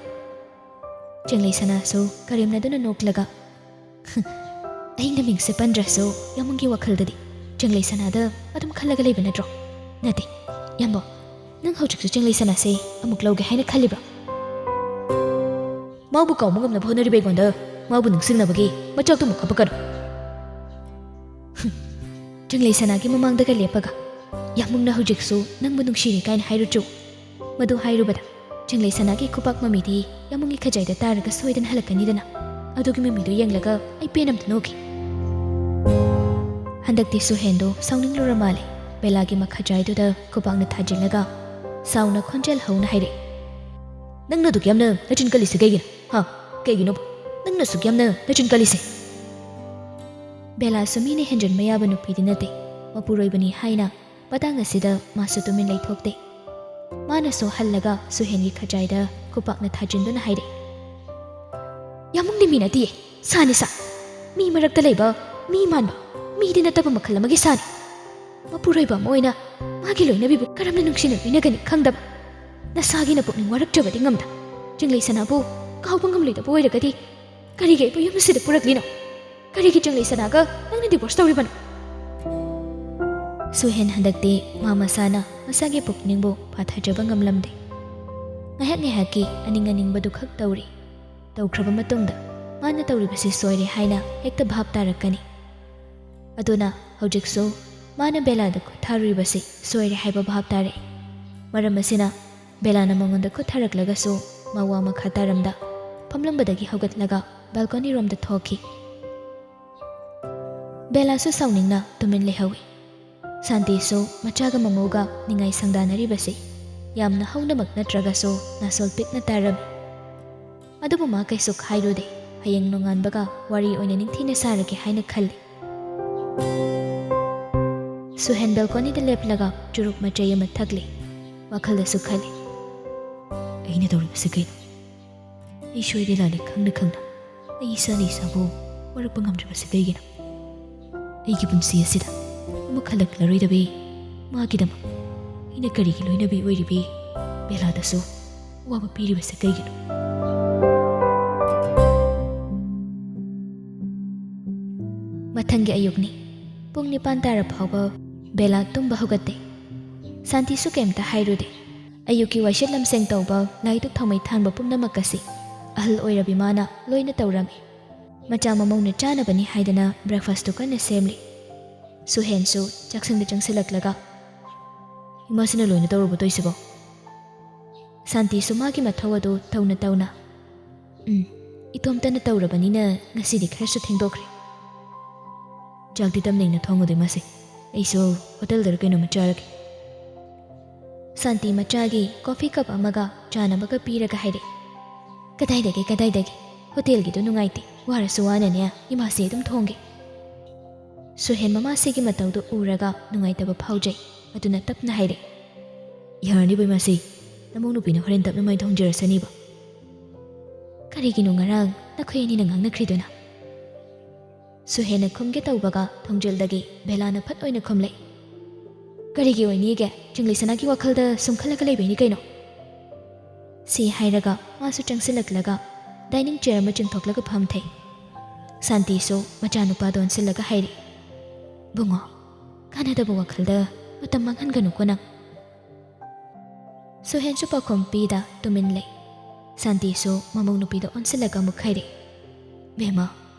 ꯆꯪꯂꯩ ꯁꯅꯥꯁꯨ ꯀꯔꯦꯝꯅꯗꯨꯅ ꯅꯣꯛꯂꯒ, ꯑꯩ ꯃꯃꯤꯡꯁꯦ ꯄꯟꯗ꯭ꯔꯁꯨ ꯌꯥꯝꯕꯨꯡꯒꯤ ꯋꯥꯈꯜꯗꯗꯤ ꯆꯪꯂꯩ ꯁꯅꯥꯗ ꯑꯗꯨꯝ ꯈꯜꯂꯒ ꯂꯩꯕ ꯅꯠꯇ꯭ꯔꯣ? ꯅꯠꯇꯦ ꯌꯥꯝꯕꯣ, ꯅꯪ ꯍꯧꯖꯤꯛꯁꯨ ꯆꯪꯂꯩ ꯁꯅꯥꯁꯦ ꯑꯃꯨꯛ ꯂꯧꯒꯦ ꯍꯥꯏꯅ ꯈꯜꯂꯤꯕ꯭ꯔꯣ? ꯃꯥꯕꯨ ꯀꯥꯎꯕ ꯉꯝꯅꯕ ꯍꯣꯠꯅꯔꯤꯕ ꯑꯩꯉꯣꯟꯗ ꯃꯥꯕꯨ ꯅꯤꯡꯁꯤꯡꯅꯕꯒꯤ ꯃꯆꯥꯛꯇꯨꯃꯨꯛ ꯍꯥꯞꯄꯛꯀꯅꯨ. ꯆꯪꯂꯩ ꯁꯅꯥꯒꯤ ꯃꯃꯥꯡꯗꯒ ꯂꯦꯞꯄꯒ ꯌꯥꯝꯃꯨꯡꯅ ꯍꯧꯖꯤꯛꯁꯨ ꯅꯪꯕꯨ ꯅꯨꯡꯁꯤꯔꯤ ꯀꯥꯏꯅ ꯍꯥꯏꯔꯨꯆꯣ. ꯃꯗꯨ ꯍꯥꯏꯔꯨꯕꯗ ꯆꯪꯂꯩ ꯁꯅꯥꯒꯤ ꯈꯨꯄꯥꯛ ꯃꯃꯤꯗꯤ ꯌꯥꯝꯃꯨꯡꯒꯤ ꯈꯖꯥꯏꯗ ꯇꯥꯔꯒ ꯁꯣꯏꯗꯅ ꯍꯜꯂꯛꯀꯅꯤꯗꯅ. ꯑꯗꯨꯒꯤ ꯃꯃꯤꯗꯨ ꯌꯦꯡꯂꯒ ꯑꯩ ꯄꯦꯟꯅꯝꯇ ꯅꯣꯛꯈꯤ. ꯍꯟꯗꯛꯇꯤ ꯁꯨꯍꯦꯟꯗꯣ ꯁꯥꯎꯅꯤꯡꯂꯨꯔ ꯃꯥꯜꯂꯦ. ꯕꯦꯂꯥꯒꯤ ꯃꯈꯖꯥꯏꯗꯨꯗ ꯈꯨꯄꯥꯛꯅ ꯊꯥꯖꯤꯜꯂꯒ ꯁꯥꯎꯅ ꯈꯣꯟꯖꯦꯜ ꯍꯧꯅ ꯍꯥꯏꯔꯛꯏ. ꯅꯪꯅ ꯑꯗꯨꯛ ꯌꯥꯝꯅ ꯅꯆꯤꯟ ꯀꯜꯂꯤꯁꯦ ꯀꯩꯒꯤꯅꯣ? ꯀꯩꯒꯤꯅꯣꯕ ꯅꯪꯅ ꯑꯁꯨꯛ ꯌꯥꯝꯅ ꯅꯆꯤꯟ ꯀꯜꯂꯤꯁꯦ? ꯕꯦꯂꯥꯁꯨ ꯃꯤꯅ ꯍꯦꯟꯖꯟꯕ ꯌꯥꯕ ꯅꯨꯄꯤꯗꯤ ꯅꯠꯇꯦ. ꯃꯄꯨꯔꯣꯏꯕꯅꯤ ꯍꯥꯏꯅ ꯃꯇꯥꯡ ꯑꯁꯤꯗ ꯃꯥꯁꯨ ꯇꯨꯃꯤꯟ ꯂꯩꯊꯣꯛꯇꯦ. ꯃꯥꯅꯁꯨ ꯍꯜꯂꯒ ꯁꯨꯍꯦꯟꯒꯤ ꯈꯖꯥꯏꯗ ꯈꯨꯄꯥꯛꯅ ꯊꯥꯖꯤꯟꯗꯨꯅ ꯍꯥꯏꯔꯛꯏ. ꯌꯥꯝꯃꯨꯡꯗꯤ ꯃꯤ ꯅꯠꯇꯤꯌꯦ, ꯁꯥꯅꯤ ꯁꯥ. ꯃꯤ ꯃꯔꯛꯇ ꯂꯩꯕ ꯃꯤ ꯃꯥꯟꯕ ꯃꯤꯗꯤ ꯅꯠꯇꯕ ꯃꯈꯜ ꯑꯃꯒꯤ ꯁꯥꯅꯤ. ꯃꯄꯨꯔꯣꯏꯕ ꯑꯃ ꯑꯣꯏꯅ ꯃꯥꯒꯤ ꯂꯣꯏꯅꯕꯤꯕꯨ ꯀꯔꯝꯅ ꯅꯨꯡꯁꯤꯅ ꯂꯣꯏꯅꯒꯅꯤ ꯈꯪꯗꯕ. ꯅꯁꯥꯒꯤꯅ ꯄꯨꯛꯅꯤꯡ ꯋꯥꯔꯛꯇ꯭ꯔꯕꯗꯤ ꯉꯝꯗ. ꯆꯪꯂꯩ ꯁꯅꯥꯕꯨ ꯀꯥꯎꯕ ꯉꯝꯂꯣꯏꯗꯕ ꯑꯣꯏꯔꯒꯗꯤ ꯀꯔꯤꯒꯤ ꯑꯩꯕꯨ ꯌꯨꯝ ꯑꯁꯤꯗ ꯄꯨꯔꯛꯂꯤꯅꯣ? ꯀꯔꯤꯒꯤ ꯆꯪꯂꯩ ꯁꯅꯥꯒ ꯅꯪꯅ ꯗꯤꯚꯣꯔꯁ ꯇꯧꯔꯤꯕꯅꯣ? ꯁꯨꯍꯦꯟ ꯍꯟꯗꯛꯇꯤ ꯃꯥ ꯃꯁꯥꯅ ꯃꯁꯥꯒꯤ ꯄꯨꯛꯅꯤꯡꯕꯨ ꯐꯥꯊꯖꯕ ꯉꯝꯂꯝꯗꯦ. ꯉꯥꯏꯍꯥꯛ ꯉꯥꯏꯍꯥꯛꯀꯤ ꯑꯅꯤꯡ ꯑꯅꯤꯡꯕꯗꯨ ꯈꯛ ꯇꯧꯔꯤ. ꯇꯧꯈ꯭ꯔꯕ ꯃꯇꯨꯡꯗ ꯃꯥꯅ ꯇꯧꯔꯤꯕꯁꯤ ꯁꯣꯏꯔꯦ ꯍꯥꯏꯅ ꯍꯦꯛꯇ ꯚꯥꯞ ꯇꯥꯔꯛꯀꯅꯤ. ꯑꯗꯨꯅ ꯍꯧꯖꯤꯛꯁꯨ ꯃꯥꯅ ꯕꯦꯂꯥꯗ ꯈꯨꯠ ꯊꯥꯔꯨꯔꯤꯕꯁꯤ ꯁꯣꯏꯔꯦ ꯍꯥꯏꯕ ꯚꯥꯞ ꯇꯥꯔꯛꯏ. ꯃꯔꯝ ꯑꯁꯤꯅ ꯕꯦꯂꯥꯅ ꯃꯉꯣꯟꯗ ꯈꯨꯠ ꯊꯥꯔꯛꯂꯒꯁꯨ ꯃꯋꯥ ꯃꯈꯥ ꯇꯥꯔꯝꯗ ꯐꯝꯂꯝꯕꯗꯒꯤ ꯍꯧꯒꯠꯂꯒ ꯕꯦꯜꯀꯣꯅꯤꯔꯣꯝꯗ ꯊꯣꯛꯈꯤ. ꯕꯦꯂꯥꯁꯨ ꯁꯥꯎꯅꯤꯡꯅ ꯇꯨꯃꯤꯟ ꯂꯩꯍꯧꯏ. ꯁꯥꯟꯇꯤꯁꯨ ꯃꯆꯥꯒ ꯃꯃꯧꯒ ꯅꯤꯡꯉꯥꯏ ꯁꯪꯗꯥꯅꯔꯤꯕꯁꯤ ꯌꯥꯝꯅ ꯍꯧꯅꯃꯛ ꯅꯠꯇ꯭ꯔꯒꯁꯨ ꯅꯥꯁꯣꯜ ꯄꯤꯛꯅ ꯇꯥꯔꯝꯃꯤ. ꯑꯗꯨꯕꯨ ꯃꯥ ꯀꯩꯁꯨ ꯈꯥꯏꯔꯨꯗꯦ. ꯍꯌꯦꯡ ꯅꯣꯡꯉꯥꯟꯕꯒ ꯋꯥꯔꯤ ꯑꯣꯏꯅ ꯅꯤꯡꯊꯤꯅ ꯁꯥꯔꯒꯦ ꯍꯥꯏꯅ ꯈꯜꯂꯤ. ꯁꯨꯍꯦꯟ ꯕꯦꯜꯀꯣꯅꯤꯗ ꯂꯦꯞꯂꯒ ꯆꯨꯔꯨꯞ ꯃꯆꯩ ꯑꯃ ꯊꯛꯂꯤ. ꯋꯥꯈꯜꯗꯁꯨ ꯈꯜꯂꯤ. ꯑꯩꯅ ꯇꯧꯔꯤꯕꯁꯤ ꯀꯩꯅꯣ? ꯑꯩ ꯁꯣꯏꯔꯦ ꯂꯥꯜꯂꯦ ꯈꯪꯅ ꯈꯪꯅ ꯑꯩ ꯏꯁꯥꯅ ꯏꯁꯥꯕꯨ ꯋꯥꯔꯛꯄ ꯉꯝꯗ꯭ꯔꯤꯕꯁꯤ ꯀꯩꯒꯤꯅꯣ? ꯑꯩꯒꯤ ꯄꯨꯟꯁꯤ ꯑꯁꯤꯗ ꯑꯃꯨꯛ ꯍꯜꯂꯛꯂꯔꯣꯏꯗꯕꯤ ꯃꯥꯒꯤꯗꯃꯛ ꯑꯩꯅ ꯀꯔꯤꯒꯤ ꯂꯣꯏꯅꯕꯤ ꯑꯣꯏꯔꯤꯕꯤ ꯕꯦꯂꯥꯗꯁꯨ ꯑꯋꯥꯕ ꯄꯤꯔꯤꯕꯁꯤ ꯀꯩꯒꯤꯅꯣ? ꯃꯊꯪꯒꯤ ꯑꯌꯨꯛꯅꯤ. ꯄꯨꯡ 9 ꯇꯥꯔ ꯐꯥꯎꯕ ꯕꯦꯂꯥ ꯇꯨꯝꯕ ꯍꯧꯒꯠꯇꯦ. ꯁꯥꯟꯇꯤꯁꯨ ꯀꯩꯝꯇ ꯍꯥꯏꯔꯨꯗꯦ. ꯑꯌꯨꯛꯀꯤ ꯋꯥꯏꯁꯤꯠ ꯂꯝꯁꯦꯡ ꯇꯧꯕ, ꯂꯥꯏꯗꯨꯛ ꯊꯥꯎꯃꯩ ꯊꯥꯟꯕ ꯄꯨꯝꯅꯃꯛ ꯑꯁꯤ ꯑꯍꯜ ꯑꯣꯏꯔꯕꯤ ꯃꯥꯅ ꯂꯣꯏꯅ ꯇꯧꯔꯝꯃꯤ. ꯃꯆꯥ ꯃꯃꯧꯅ ꯆꯥꯅꯕꯅꯤ ꯍꯥꯏꯗꯅ ꯕ꯭ꯔꯦꯛꯐꯥꯁꯇꯨ ꯀꯟꯅ ꯁꯦꯝꯂꯤ. ꯁꯨꯍꯦꯟꯁꯨ ꯆꯥꯛꯁꯪꯗ ꯆꯪꯁꯤꯜꯂꯛꯂꯒ ꯏꯃꯥꯁꯤꯅ ꯂꯣꯏꯅ ꯇꯧꯔꯨꯕ ꯇꯣꯏꯁꯤꯕꯣ? ꯁꯥꯟꯇꯤꯁꯨ ꯃꯥꯒꯤ ꯃꯊꯧ ꯑꯗꯨ ꯇꯧꯅ ꯇꯧꯅ ꯏꯇꯣꯝꯇꯅ ꯇꯧꯔꯕꯅꯤꯅ ꯉꯁꯤꯗꯤ ꯈꯔꯁꯨ ꯊꯦꯡꯗꯣꯛꯈ꯭ꯔꯦ. ꯆꯥꯛꯇꯤ ꯇꯞꯅ ꯏꯪꯅ ꯊꯣꯡꯉꯨꯗꯦ ꯃꯥꯁꯤ. ꯑꯩꯁꯨ ꯍꯣꯇꯦꯜꯗꯔ ꯀꯩꯅꯣꯝꯃ ꯆꯥꯔꯒꯦ. ꯁꯥꯟꯇꯤ ꯃꯆꯥꯒꯤ ꯀꯣꯐꯤ ꯀꯞ ꯑꯃꯒ ꯆꯥꯅꯕꯒ ꯄꯤꯔꯒ ꯍꯥꯏꯔꯛꯏ. ꯀꯗꯥꯏꯗꯒꯤ ꯍꯣꯇꯦꯜꯒꯤꯗꯨ ꯅꯨꯡꯉꯥꯏꯇꯦ. ꯋꯥꯔꯁꯨ ꯋꯥꯅꯅꯦ ꯏꯃꯥꯁꯤ ꯑꯗꯨꯝ ꯊꯣꯡꯒꯦ. ꯁꯨꯍꯦꯟ ꯃꯃꯥꯁꯤꯒꯤ ꯃꯇꯧꯗꯨ ꯎꯔꯒ ꯅꯨꯡꯉꯥꯏꯇꯕ ꯐꯥꯎꯖꯩ. ꯑꯗꯨꯅ ꯇꯞꯅ ꯍꯥꯏꯔꯛꯏ. ꯌꯥꯔꯅꯤꯕ ꯏꯃꯥꯁꯤ, ꯅꯃꯧ ꯅꯨꯄꯤꯅ ꯍꯣꯔꯦꯟ ꯇꯞꯅ ꯃꯥꯏ ꯊꯣꯡꯖꯔꯁꯅꯤꯕ. ꯀꯔꯤꯒꯤꯅꯣ ꯉꯔꯥꯡ ꯅꯈꯣꯏ ꯑꯅꯤꯅ ꯉꯥꯡꯅꯈ꯭ꯔꯤꯗꯨꯅ? ꯁꯨꯍꯦꯟꯅ ꯈꯨꯝꯒꯦ ꯇꯧꯕꯒ ꯊꯣꯡꯖꯤꯜꯗꯒꯤ ꯕꯦꯂꯥꯅ ꯐꯠ ꯑꯣꯏꯅ ꯈꯨꯝꯂꯛꯏ. ꯀꯔꯤꯒꯤ ꯑꯣꯏꯅꯤꯒꯦ? ꯆꯪꯂꯩ ꯁꯅꯥꯒꯤ ꯋꯥꯈꯜꯗ ꯁꯨꯝ ꯈꯜꯂꯒ ꯂꯩꯕꯩꯅꯤ ꯀꯩꯅꯣ. ꯁꯤ ꯍꯥꯏꯔꯒ ꯃꯥꯁꯨ ꯆꯪꯁꯤꯜꯂꯛꯂꯒ ꯗꯥꯏꯅꯤꯡ ꯆꯦꯌꯔ ꯑꯃ ꯆꯤꯡꯊꯣꯛꯂꯒ ꯐꯝꯊꯩ. ꯁꯥꯟꯇꯤꯁꯨ ꯃꯆꯥꯅꯨꯄꯥꯗ ꯑꯣꯟꯁꯤꯜꯂꯒ ꯍꯥꯏꯔꯛꯏ. ꯕꯨꯡꯉꯣ, ꯀꯥꯟꯅꯗꯕ ꯋꯥꯈꯜꯗ ꯃꯇꯝ ꯃꯥꯡꯍꯟꯒꯅꯨꯀꯣ ꯅꯪ. ꯁꯨꯍꯦꯟꯁꯨ ꯄꯥꯎꯈꯨꯝ ꯄꯤꯗ ꯇꯨꯃꯤꯟ ꯂꯩ. ꯁꯥꯟꯇꯤꯁꯨ ꯃꯃꯧ ꯅꯨꯄꯤꯗ ꯑꯣꯟꯁꯤꯜꯂꯒ ꯑꯃꯨꯛ ꯍꯥꯏꯔꯛꯏ. ꯕꯦꯝꯃ,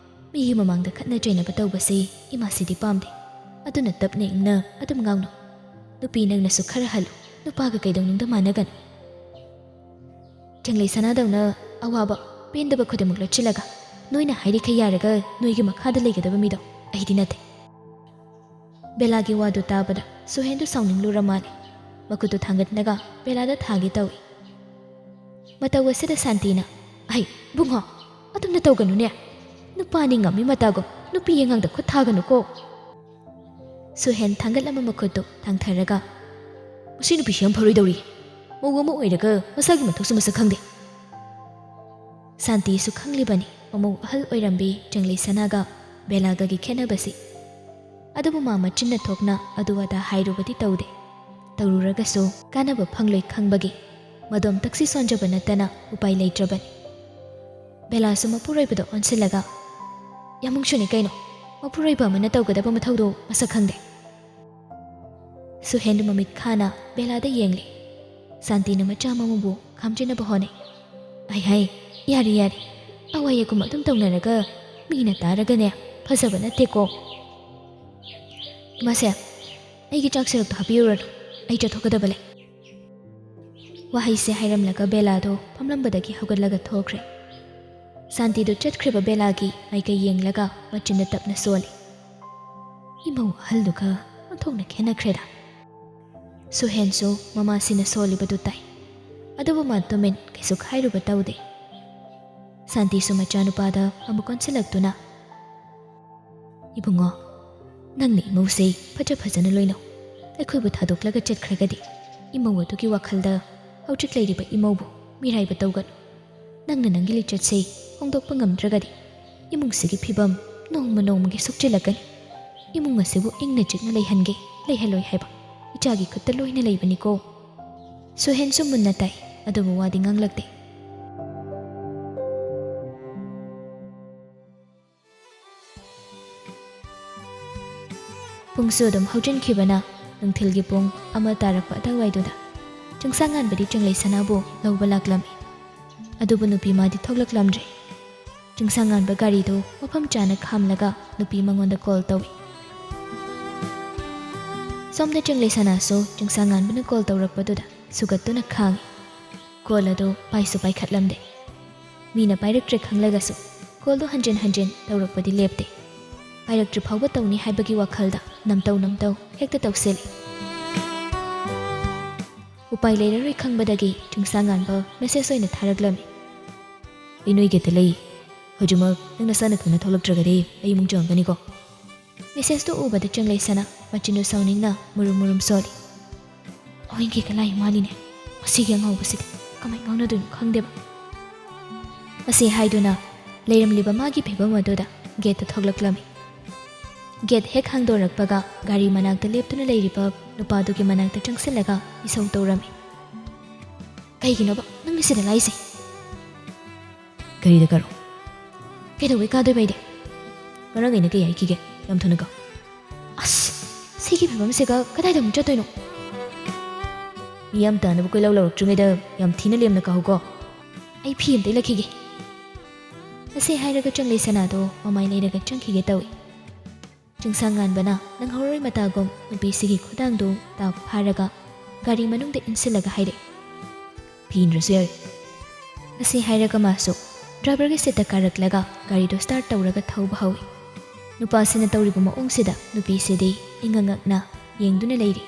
ꯃꯤꯒꯤ ꯃꯃꯥꯡꯗ ꯈꯠꯅ ꯆꯩꯅꯕ ꯇꯧꯕꯁꯤ ꯏꯃꯥꯁꯤꯗꯤ ꯄꯥꯝꯗꯦ. ꯑꯗꯨꯅ ꯇꯞꯅ ꯏꯪꯅ ꯑꯗꯨꯝ ꯉꯥꯡꯅꯨ. ꯅꯨꯄꯤ ꯅꯪꯅꯁꯨ ꯈꯔ ꯍꯜꯂꯨ. ꯅꯨꯄꯥꯒ ꯀꯩꯗꯧꯅꯨꯡꯗ ꯃꯥꯟꯅꯒꯅꯨ. ꯆꯪꯂꯩ ꯁꯅꯥꯗꯧꯅ ꯑꯋꯥꯕ ꯄꯦꯟꯗꯕ ꯈꯨꯗꯤꯡꯃꯛ ꯂꯣꯠꯁꯤꯜꯂꯒ ꯅꯣꯏꯅ ꯍꯥꯏꯔꯤꯈꯩ ꯌꯥꯔꯒ ꯅꯣꯏꯒꯤ ꯃꯈꯥꯗ ꯂꯩꯒꯗꯕ ꯃꯤꯗꯣ ꯑꯩꯗꯤ ꯅꯠꯇꯦ. ꯕꯦꯂꯥꯒꯤ ꯋꯥꯗꯨ ꯇꯥꯕꯗ ꯁꯨꯍꯦꯟꯗꯨ ꯁꯥꯎꯅꯤꯡꯂꯨꯔ ꯃꯥꯜꯂꯦ. ꯃꯈꯨꯠꯇꯨ ꯊꯥꯡꯒꯠꯂꯒ ꯕꯦꯂꯥꯗ ꯊꯥꯒꯦ ꯇꯧꯏ. ꯃꯇꯧ ꯑꯁꯤꯗ ꯁꯥꯟꯇꯤꯅ, ꯕꯨꯡꯉꯣ, ꯑꯗꯨꯝꯅ ꯇꯧꯒꯅꯨꯅꯦ. ꯅꯨꯄꯥꯅꯤ ꯉꯝꯃꯤ ꯃꯇꯥꯒꯨꯝ ꯅꯨꯄꯤ ꯑꯉꯥꯡꯗ ꯈꯨꯠ ꯊꯥꯒꯅꯨꯀꯣ. ꯁꯨꯍꯦꯟ ꯊꯥꯡꯒꯠꯂꯝꯕ ꯃꯈꯨꯠꯇꯨ ꯊꯥꯡꯊꯔꯒ, ꯃꯁꯤ ꯅꯨꯄꯤꯁꯤ ꯌꯥꯝ ꯐꯔꯣꯏꯗꯧꯔꯤ. ꯃꯧ ꯑꯃ ꯑꯣꯏꯔꯒ ꯃꯁꯥꯒꯤ ꯃꯊꯧꯁꯨ ꯃꯁꯛ ꯈꯪꯗꯦ. ꯁꯥꯟꯇꯤꯁꯨ ꯈꯪꯂꯤꯕꯅꯤ ꯃꯃꯧ ꯑꯍꯜ ꯑꯣꯏꯔꯝꯕꯤ ꯆꯪꯂꯩ ꯁꯅꯥꯒ ꯕꯦꯂꯥꯒꯒꯤ ꯈꯦꯠꯅꯕꯁꯤ. ꯑꯗꯨꯕꯨ ꯃꯥ ꯃꯆꯤꯟꯅ ꯊꯣꯛꯅ ꯑꯗꯨ ꯑꯗꯥ ꯍꯥꯏꯔꯨꯕꯗꯤ ꯇꯧꯗꯦ. ꯇꯧꯔꯨꯔꯒꯁꯨ ꯀꯥꯟꯅꯕ ꯐꯪꯂꯣꯏ ꯈꯪꯕꯒꯤ ꯃꯗꯣꯝ ꯇꯛꯁꯤ ꯁꯣꯟꯖꯕ ꯅꯠꯇꯅ ꯎꯄꯥꯏ ꯂꯩꯇ꯭ꯔꯕꯅꯤ. ꯕꯦꯂꯥꯁꯨ ꯃꯄꯨꯔꯣꯏꯕꯗ ꯑꯣꯟꯁꯤꯜꯂꯒ, ꯌꯥꯝꯃꯨꯡꯁꯨꯅꯤ ꯀꯩꯅꯣ, ꯃꯄꯨꯔꯣꯏꯕ ꯑꯃꯅ ꯇꯧꯒꯗꯕ ꯃꯊꯧꯗꯣ ꯃꯁꯛ ꯈꯪꯗꯦ. Suhen mamit khana bela da yengli. Santi na macha mamubu khamjina bahone. Ai yari yari. Awaya kuma tum taunaraga mina taraga ne phasaba natte ko. Mase aigi chak sirak to hapiuran ai chathokada bale. Wahai se hairamlaga bela do pamlambadagi haugatlaga thokre. Santi do chatkhriba bela gi aika yenglaga machinna tapna soli. Imau halduka anthokna khena khreda. Suhen so mama sina soli badu tai. Adubu matumin kaisuk hairuba taude. Santi so machanupada amukon silaktuna. Ibungo nangni imau se phajana loino. Aikhoibu thadoklaga chatkhregadi. Imau adugi wakhalda hauchik leiriba imaubu miraiba taugat. Nangna nangi lichat se hongdokpa ngamdragadi. Imungsigi phibam nongmagi sukchilagani. Imung asibu ingna chikna leihange leihaloi haiba. Ichagi khutta loina leibani ko. Suhen so munna tai adubu wadi nganglakte. Pungsu dum haujin khibana nungthilgi pung ama tarakpa adawaiduda. Chungsangan badi changlei sanabu lauba laklami. Adubu nupi madi thoglaklamdre. Chungsangan ba gari do mafam chana khamlaga nupi mangonda call tawi. Somna changlei sana so chungsangan bana call tawrakpaduda sugatuna khangi. Call ado paisu paikhatlamde. Mina pairaktre khanglagasu call do hanjen tawrakpadi lepte. Pairaktre phawba tawni haibagi wakhalda namtaw hekta tawseli. Upai leiraroi khangbadagi chungsangan ba message oina tharaglami. Inoi gete lei hojuma nangna sana thuna tholakdragadi ai mung jangani ko. Message to ubada changlei sana machinu sauningna murum soli. Oingi kalai maline asigi angawbasid kamai ngawna dun khangdeba. Asi haiduna leiramliba magi phibam adoda gate thoglaklami. Gate hek hangdorakpaga gari manakta leptuna leiriba nupadugi manakta changsilaga isau tawrami. Kaiginoba nangni sida laise. Gari da karo. Kaidawi kadoi baide. Marang ina kaya ikige yam thunaga. As sigi phibam sega kadai da mun chatoino. Miyam ta nabu koi lau chungai da yam thina lemna kahugo. Ai phi amte lakhige. Ase hairaga changlei sanado mamai leiraga changkhige tawi. Chungsangan bana nang horoi matagom nupi sigi khudang do ta pharaga gari manung de insilaga haire. Pin rasyar. Ase hairaga maso driver ge seta karaklaga gari do start tawraga thauba hawi. Nupa sina tawribu maung sida nupi sidi ingangakna yengduna leiri.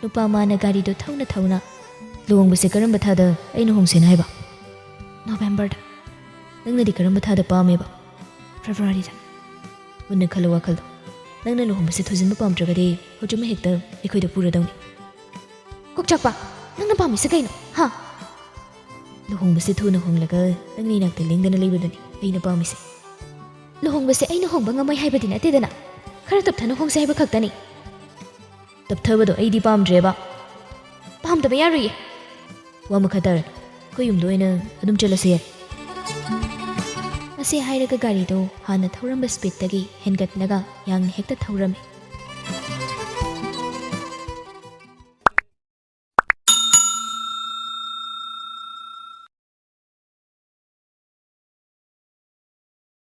Nupa mana gari do thauna luong base karamba thada ainu hongsena haiba. November da. Nangna di karamba thada paameba. February da. Munna khala wakhaldo. Nangna luhongbase thujinba pamdragadi hojuma hekta ekhoida puradawni. Kokchakpa nangna pamisa kaino ha. Luhongbase thuna honglaga nangni nakta lengdana leibadani aina pamise. Luhongbase aina hongba ngamai haibadi natedana. Khara tapthana hongse haiba khaktani. Tapthabado aidi pamdreba. Pamdaba yaruye. Wama khatar ko yumdo aina adum chalase yai. Ase hairaga gari do hana thoramba speed tagi hengatlaga yang hekta thorame.